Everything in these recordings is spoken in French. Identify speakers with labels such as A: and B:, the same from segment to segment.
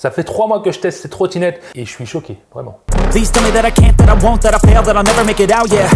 A: Ça fait 3 mois que je teste cette trottinette et je suis choqué, vraiment.
B: Please tell me that I can't, that I won't, that I fail, that I'll never make it out, yeah.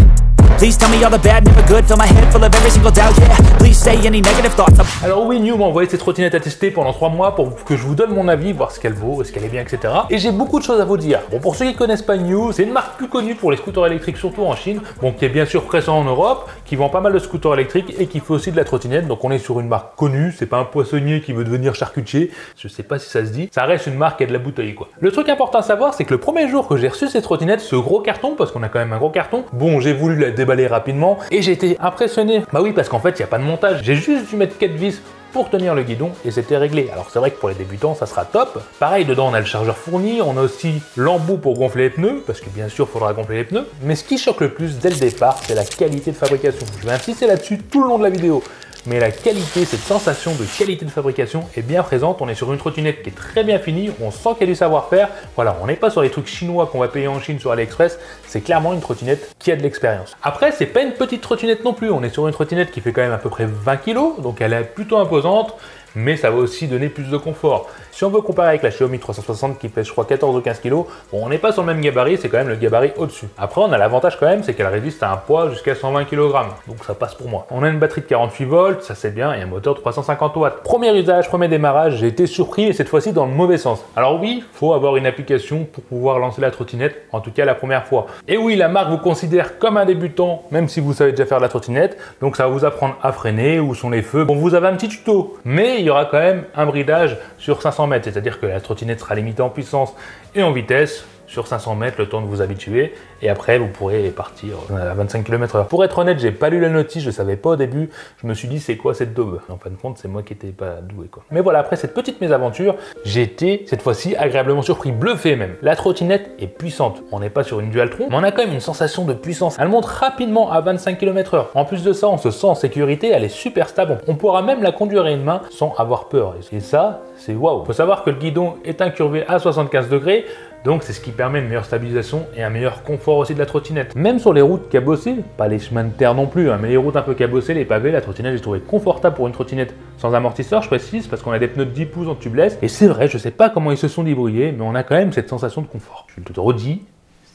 B: Please tell me all the bad, never good, fill my head full of every single doubt, yeah. Please say any negative thoughts.
A: Alors oui, New m'a envoyé cette trottinette à tester pendant 3 mois pour que je vous donne mon avis, voir ce qu'elle vaut, est-ce qu'elle est bien, etc. Et j'ai beaucoup de choses à vous dire. Bon, pour ceux qui connaissent pas New, c'est une marque plus connue pour les scooters électriques, surtout en Chine, bon, qui est bien sûr présent en Europe, qui vend pas mal de scooters électriques et qui fait aussi de la trottinette. Donc on est sur une marque connue, c'est pas un poissonnier qui veut devenir charcutier, je sais pas si ça se dit, ça reste une marque qui a de la bouteille, quoi. Le truc important à savoir, c'est que le premier jour que j'ai reçu cette trottinette, ce gros carton, parce qu'on a quand même un gros carton, bon, j'ai voulu la déballer rapidement et j'ai été impressionné. Bah oui, parce qu'en fait, il n'y a pas de montage. J'ai juste dû mettre 4 vis pour tenir le guidon et c'était réglé. Alors c'est vrai que pour les débutants, ça sera top. Pareil, dedans, on a le chargeur fourni, on a aussi l'embout pour gonfler les pneus, parce que bien sûr, il faudra gonfler les pneus. Mais ce qui choque le plus dès le départ, c'est la qualité de fabrication. Je vais insister là-dessus tout le long de la vidéo. Mais la qualité, cette sensation de qualité de fabrication est bien présente. On est sur une trottinette qui est très bien finie, on sent qu'il y a du savoir-faire. Voilà, on n'est pas sur les trucs chinois qu'on va payer en Chine sur AliExpress, c'est clairement une trottinette qui a de l'expérience. Après, c'est pas une petite trottinette non plus, on est sur une trottinette qui fait quand même à peu près 20 kg, donc elle est plutôt imposante, mais ça va aussi donner plus de confort. Si on veut comparer avec la Xiaomi 360 qui pèse je crois 14 ou 15 kg, bon, on n'est pas sur le même gabarit, c'est quand même le gabarit au-dessus. Après, on a l'avantage quand même, c'est qu'elle résiste à un poids jusqu'à 120 kg, donc ça passe pour moi. On a une batterie de 48 volts, ça c'est bien, et un moteur de 350 watts. Premier usage, premier démarrage, j'ai été surpris et cette fois-ci dans le mauvais sens. Alors oui, il faut avoir une application pour pouvoir lancer la trottinette, en tout cas la première fois. Et oui, la marque vous considère comme un débutant, même si vous savez déjà faire de la trottinette, donc ça va vous apprendre à freiner, où sont les feux. Bon, vous avez un petit tuto, mais il y aura quand même un bridage sur 500 mètres, c'est-à-dire que la trottinette sera limitée en puissance et en vitesse sur 500 mètres, le temps de vous habituer, et après vous pourrez partir à 25 km/h. Pour être honnête, j'ai pas lu la notice, je savais pas au début, je me suis dit c'est quoi cette daube. En fin de compte, c'est moi qui étais pas doué, quoi. Mais voilà, après cette petite mésaventure, j'ai été cette fois-ci agréablement surpris, bluffé même. La trottinette est puissante, on n'est pas sur une Dualtron, mais on a quand même une sensation de puissance. Elle monte rapidement à 25 km/h. En plus de ça, on se sent en sécurité, elle est super stable. On pourra même la conduire à une main sans avoir peur. Et ça, c'est waouh. Faut savoir que le guidon est incurvé à 75 degrés, donc c'est ce qui permet une meilleure stabilisation et un meilleur confort aussi de la trottinette. Même sur les routes cabossées, pas les chemins de terre non plus, hein, mais les routes un peu cabossées, les pavés, la trottinette j'ai trouvé confortable pour une trottinette sans amortisseur, je précise, parce qu'on a des pneus de 10 pouces en tubeless. Et c'est vrai, je sais pas comment ils se sont débrouillés, mais on a quand même cette sensation de confort. Je te redis,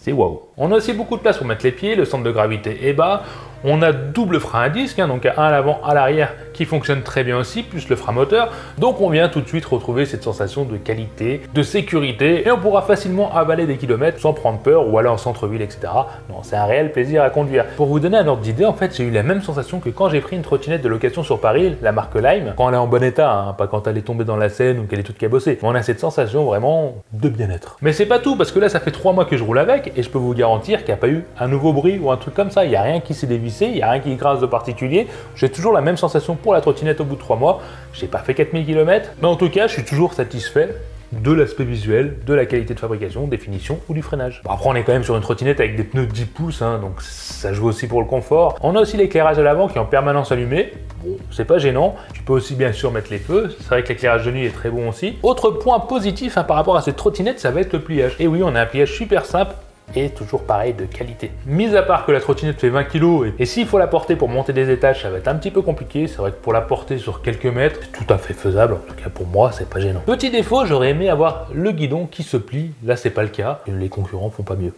A: c'est waouh. On a aussi beaucoup de place pour mettre les pieds, le centre de gravité est bas. On a double frein à disque, hein, donc un à l'avant, à l'arrière, qui fonctionne très bien aussi, plus le frein moteur. Donc on vient tout de suite retrouver cette sensation de qualité, de sécurité, et on pourra facilement avaler des kilomètres sans prendre peur ou aller en centre-ville, etc. Non, c'est un réel plaisir à conduire. Pour vous donner un ordre d'idée, en fait, j'ai eu la même sensation que quand j'ai pris une trottinette de location sur Paris, la marque Lime, quand elle est en bon état, hein, pas quand elle est tombée dans la Seine ou qu'elle est toute cabossée. On a cette sensation vraiment de bien-être. Mais c'est pas tout, parce que là, ça fait 3 mois que je roule avec, et je peux vous garantir qu'il n'y a pas eu un nouveau bruit ou un truc comme ça. Il n'y a rien qui s'est dévissé. Il n'y a rien qui grince de particulier. J'ai toujours la même sensation pour la trottinette au bout de 3 mois. Je n'ai pas fait 4000 km, mais en tout cas, je suis toujours satisfait de l'aspect visuel, de la qualité de fabrication, des finitions ou du freinage. Bon, après, on est quand même sur une trottinette avec des pneus de 10 pouces, hein, donc ça joue aussi pour le confort. On a aussi l'éclairage à l'avant qui est en permanence allumé. Bon, c'est pas gênant. Tu peux aussi bien sûr mettre les feux. C'est vrai que l'éclairage de nuit est très bon aussi. Autre point positif, hein, par rapport à cette trottinette, ça va être le pliage. Et oui, on a un pliage super simple et toujours pareil de qualité. Mis à part que la trottinette fait 20 kg et s'il faut la porter pour monter des étages, ça va être un petit peu compliqué. C'est vrai que pour la porter sur quelques mètres, c'est tout à fait faisable. En tout cas pour moi, c'est pas gênant. Petit défaut, j'aurais aimé avoir le guidon qui se plie. Là, c'est pas le cas. Les concurrents font pas mieux.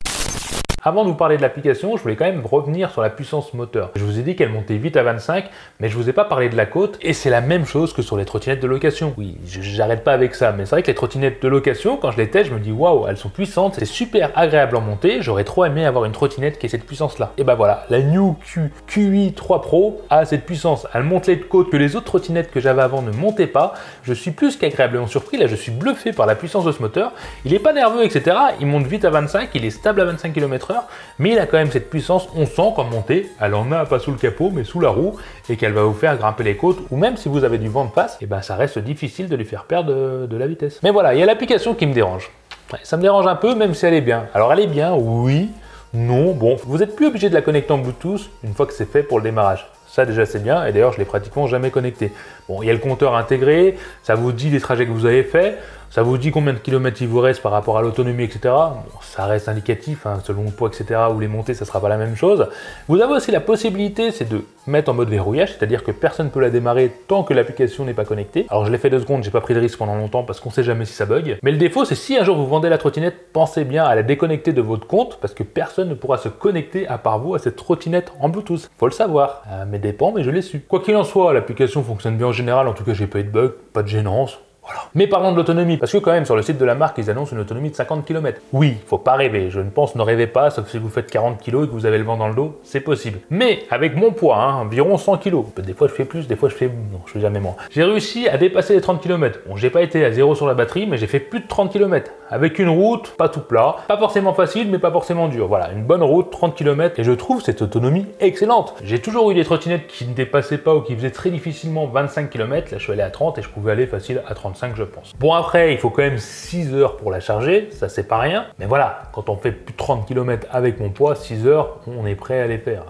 A: Avant de vous parler de l'application, je voulais quand même revenir sur la puissance moteur. Je vous ai dit qu'elle montait vite à 25, mais je vous ai pas parlé de la côte, et c'est la même chose que sur les trottinettes de location. Oui, j'arrête pas avec ça, mais c'est vrai que les trottinettes de location, quand je les teste, je me dis waouh, elles sont puissantes, c'est super agréable en montée, j'aurais trop aimé avoir une trottinette qui ait cette puissance-là. Et bah voilà, la New QI 3 Pro a cette puissance, elle monte les côtes que les autres trottinettes que j'avais avant ne montaient pas. Je suis plus qu'agréablement surpris, là je suis bluffé par la puissance de ce moteur. Il est pas nerveux, etc. Il monte vite à 25, il est stable à 25 km/h. Mais il a quand même cette puissance, on sent qu'en montée, elle en a pas sous le capot, mais sous la roue, et qu'elle va vous faire grimper les côtes, ou même si vous avez du vent de face, et ben ça reste difficile de lui faire perdre de la vitesse. Mais voilà, il y a l'application qui me dérange. Ouais, ça me dérange un peu, même si elle est bien. Alors elle est bien, oui, non, bon, vous n'êtes plus obligé de la connecter en Bluetooth une fois que c'est fait pour le démarrage. Ça déjà c'est bien, et d'ailleurs je l'ai pratiquement jamais connecté. Bon, il y a le compteur intégré, ça vous dit les trajets que vous avez fait. Ça vous dit combien de kilomètres il vous reste par rapport à l'autonomie, etc. Bon, ça reste indicatif, hein, selon le poids, etc. ou les montées, ça sera pas la même chose. Vous avez aussi la possibilité, c'est de mettre en mode verrouillage, c'est-à-dire que personne ne peut la démarrer tant que l'application n'est pas connectée. Alors je l'ai fait 2 secondes, j'ai pas pris de risque pendant longtemps parce qu'on sait jamais si ça bug. Mais le défaut, c'est si un jour vous vendez la trottinette, pensez bien à la déconnecter de votre compte parce que personne ne pourra se connecter à part vous à cette trottinette en Bluetooth. Faut le savoir. Mais dépend, mais je l'ai su. Quoi qu'il en soit, l'application fonctionne bien en général, en tout cas j'ai pas eu de bug, pas de gênance. Voilà. Mais parlons de l'autonomie, parce que quand même sur le site de la marque, ils annoncent une autonomie de 50 km. Oui, faut pas rêver, je ne pense, ne rêvez pas, sauf si vous faites 40 kg et que vous avez le vent dans le dos, c'est possible. Mais avec mon poids, hein, environ 100 kg, des fois je fais plus, des fois je fais... non, je fais jamais moins. J'ai réussi à dépasser les 30 km. Bon, j'ai pas été à 0 sur la batterie, mais j'ai fait plus de 30 km. Avec une route, pas tout plat, pas forcément facile, mais pas forcément dur. Voilà, une bonne route, 30 km, et je trouve cette autonomie excellente. J'ai toujours eu des trottinettes qui ne dépassaient pas ou qui faisaient très difficilement 25 km, là je suis allé à 30 et je pouvais aller facile à 35 je pense. Bon après, il faut quand même 6 heures pour la charger, ça c'est pas rien, mais voilà, quand on fait plus de 30 km avec mon poids, 6 heures, on est prêt à les faire.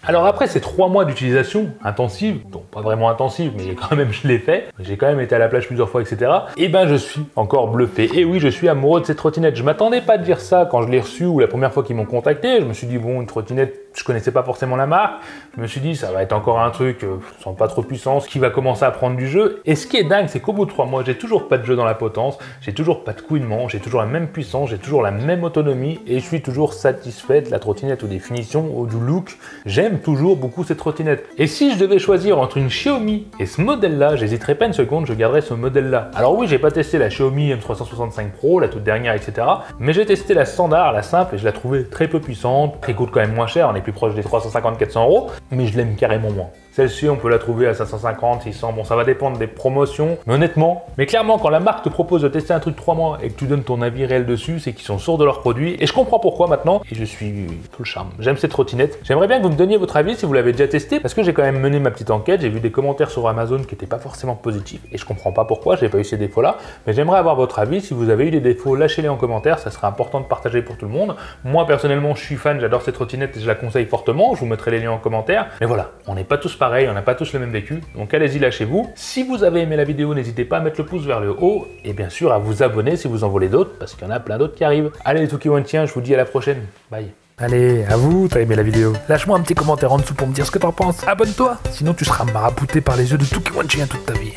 A: Alors après ces 3 mois d'utilisation intensive, donc pas vraiment intensive, mais quand même je l'ai fait, j'ai quand même été à la plage plusieurs fois, etc. Et ben je suis encore bluffé. Et oui, je suis amoureux de cette trottinette. Je m'attendais pas à dire ça quand je l'ai reçue ou la première fois qu'ils m'ont contacté. Je me suis dit bon, une trottinette, je connaissais pas forcément la marque. Je me suis dit ça va être encore un truc sans pas trop de puissance qui va commencer à prendre du jeu. Et ce qui est dingue, c'est qu'au bout de 3 mois, j'ai toujours pas de jeu dans la potence, j'ai toujours pas de couinement, j'ai toujours la même puissance, j'ai toujours la même autonomie et je suis toujours satisfait de la trottinette ou des finitions ou du look. J'aime toujours beaucoup cette trottinette. Et si je devais choisir entre une Xiaomi et ce modèle-là, j'hésiterais pas une seconde, je garderais ce modèle-là. Alors oui, j'ai pas testé la Xiaomi M365 Pro, la toute dernière, etc. Mais j'ai testé la standard, la simple, et je la trouvais très peu puissante. Elle coûte quand même moins cher, on est plus proche des 350-400 €, mais je l'aime carrément moins. Celle-ci, on peut la trouver à 550, 600, bon ça va dépendre des promotions, mais honnêtement, mais clairement quand la marque te propose de tester un truc 3 mois et que tu donnes ton avis réel dessus, c'est qu'ils sont sûrs de leurs produits, et je comprends pourquoi maintenant, et je suis tout le charme. J'aime cette trottinette. J'aimerais bien que vous me donniez votre avis si vous l'avez déjà testé, parce que j'ai quand même mené ma petite enquête, j'ai vu des commentaires sur Amazon qui n'étaient pas forcément positifs, et je comprends pas pourquoi, j'ai pas eu ces défauts-là, mais j'aimerais avoir votre avis. Si vous avez eu des défauts, lâchez-les en commentaire, ça serait important de partager pour tout le monde. Moi personnellement, je suis fan, j'adore cette trottinette et je la conseille fortement, je vous mettrai les liens en commentaire, mais voilà, on n'est pas tous pareils, on n'a pas tous le même vécu, donc allez-y, lâchez-vous. Si vous avez aimé la vidéo, n'hésitez pas à mettre le pouce vers le haut et bien sûr à vous abonner si vous en voulez d'autres parce qu'il y en a plein d'autres qui arrivent. Allez les Tukiwanchiens, je vous dis à la prochaine. Bye.
C: Allez, à vous, t'as aimé la vidéo. Lâche-moi un petit commentaire en dessous pour me dire ce que t'en penses. Abonne-toi, sinon tu seras marabouté par les yeux de Tukiwanchien toute ta vie.